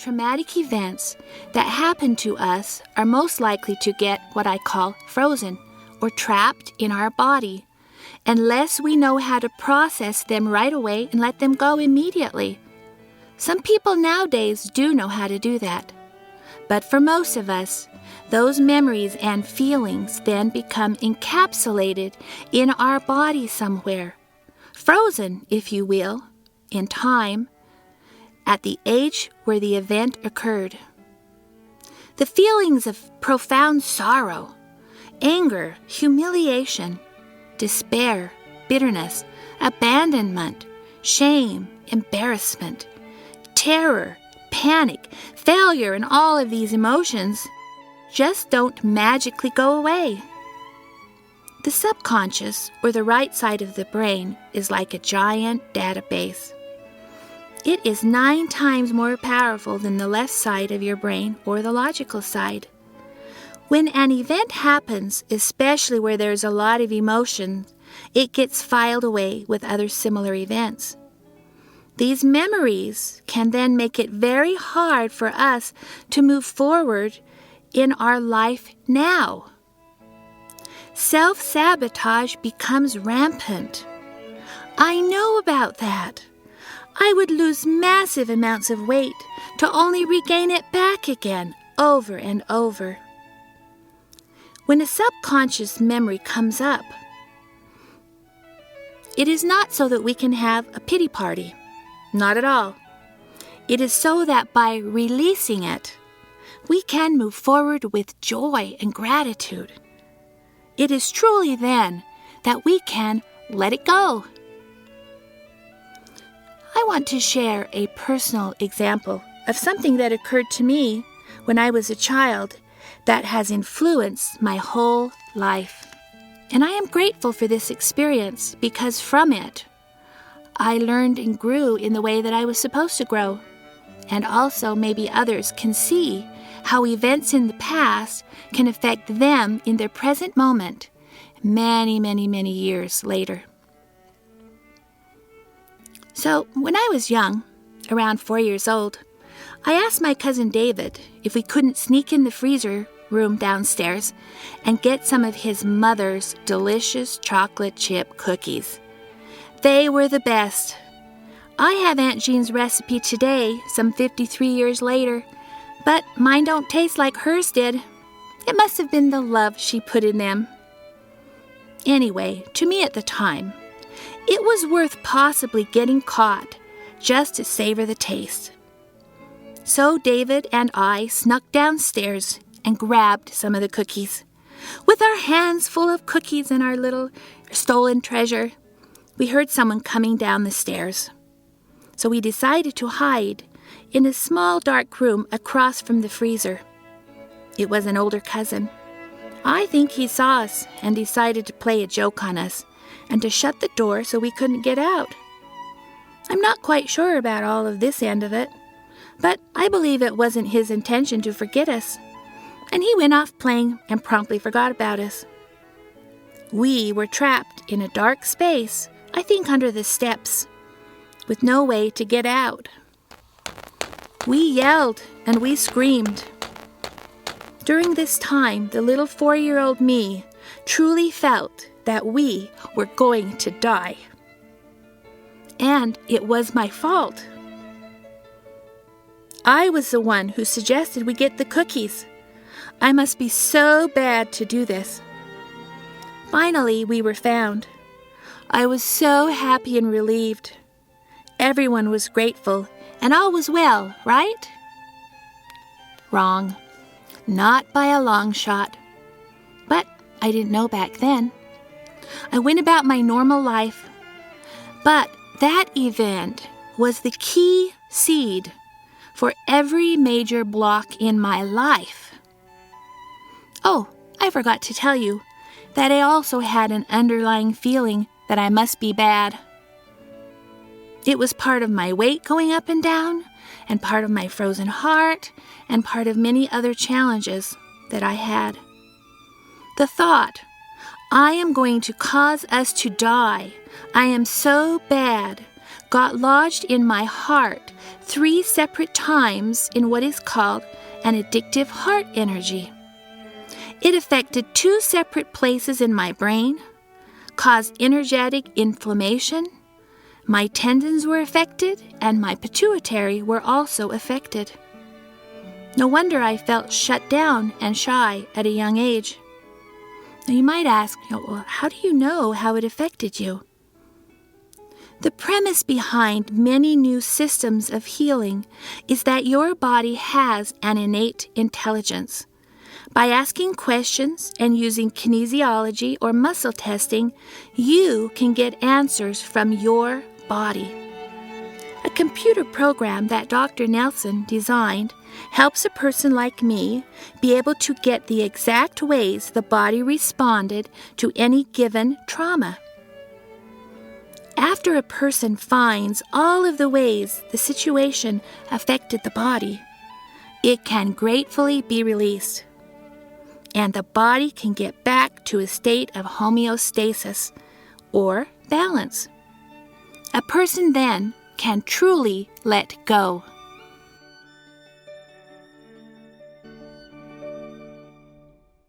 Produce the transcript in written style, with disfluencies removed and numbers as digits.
traumatic events that happen to us are most likely to get what I call frozen or trapped in our body, unless we know how to process them right away and let them go immediately. Some people nowadays do know how to do that. But for most of us, those memories and feelings then become encapsulated in our body somewhere, frozen, if you will, in time, at the age where the event occurred. The feelings of profound sorrow, anger, humiliation, despair, bitterness, abandonment, shame, embarrassment, terror, panic, failure, and all of these emotions just don't magically go away. The subconscious, or the right side of the brain, is like a giant database. It is 9 times more powerful than the left side of your brain or the logical side. When an event happens, especially where there's a lot of emotion, it gets filed away with other similar events. These memories can then make it very hard for us to move forward in our life now. Self-sabotage becomes rampant. I know about that. I would lose massive amounts of weight to only regain it back again, over and over. When a subconscious memory comes up, it is not so that we can have a pity party. Not at all. It is so that by releasing it, we can move forward with joy and gratitude. It is truly then that we can let it go. I want to share a personal example of something that occurred to me when I was a child that has influenced my whole life. And I am grateful for this experience because from it, I learned and grew in the way that I was supposed to grow. And also maybe others can see how events in the past can affect them in their present moment many, many, many years later. So when I was young, around 4 years old, I asked my cousin David if we couldn't sneak in the freezer room downstairs and get some of his mother's delicious chocolate chip cookies. They were the best. I have Aunt Jean's recipe today, some 53 years later, but mine don't taste like hers did. It must have been the love she put in them. Anyway, to me at the time, it was worth possibly getting caught just to savor the taste. So David and I snuck downstairs and grabbed some of the cookies. With our hands full of cookies and our little stolen treasure, we heard someone coming down the stairs. So we decided to hide in a small dark room across from the freezer. It was an older cousin. I think he saw us and decided to play a joke on us and to shut the door so we couldn't get out. I'm not quite sure about all of this end of it, but I believe it wasn't his intention to forget us, and he went off playing and promptly forgot about us. We were trapped in a dark space, I think under the steps, with no way to get out. We yelled and we screamed. During this time, the little 4-year-old me truly felt that we were going to die. And it was my fault. I was the one who suggested we get the cookies. I must be so bad to do this. Finally, we were found. I was so happy and relieved. Everyone was grateful, and all was well, right? Wrong. Not by a long shot. But I didn't know back then. I went about my normal life. But that event was the key seed for every major block in my life. Oh, I forgot to tell you that I also had an underlying feeling that I must be bad. It was part of my weight going up and down, and part of my frozen heart, and part of many other challenges that I had. The thought, I am going to cause us to die, I am so bad, got lodged in my heart 3 separate times in what is called an addictive heart energy. It affected 2 separate places in my brain, caused energetic inflammation. My tendons were affected, and my pituitary were also affected. No wonder I felt shut down and shy at a young age. Now you might ask, well, how do you know how it affected you? The premise behind many new systems of healing is that your body has an innate intelligence. By asking questions and using kinesiology or muscle testing, you can get answers from your body. A computer program that Dr. Nelson designed helps a person like me be able to get the exact ways the body responded to any given trauma. After a person finds all of the ways the situation affected the body, it can gratefully be released, and the body can get back to a state of homeostasis or balance. A person then can truly let go.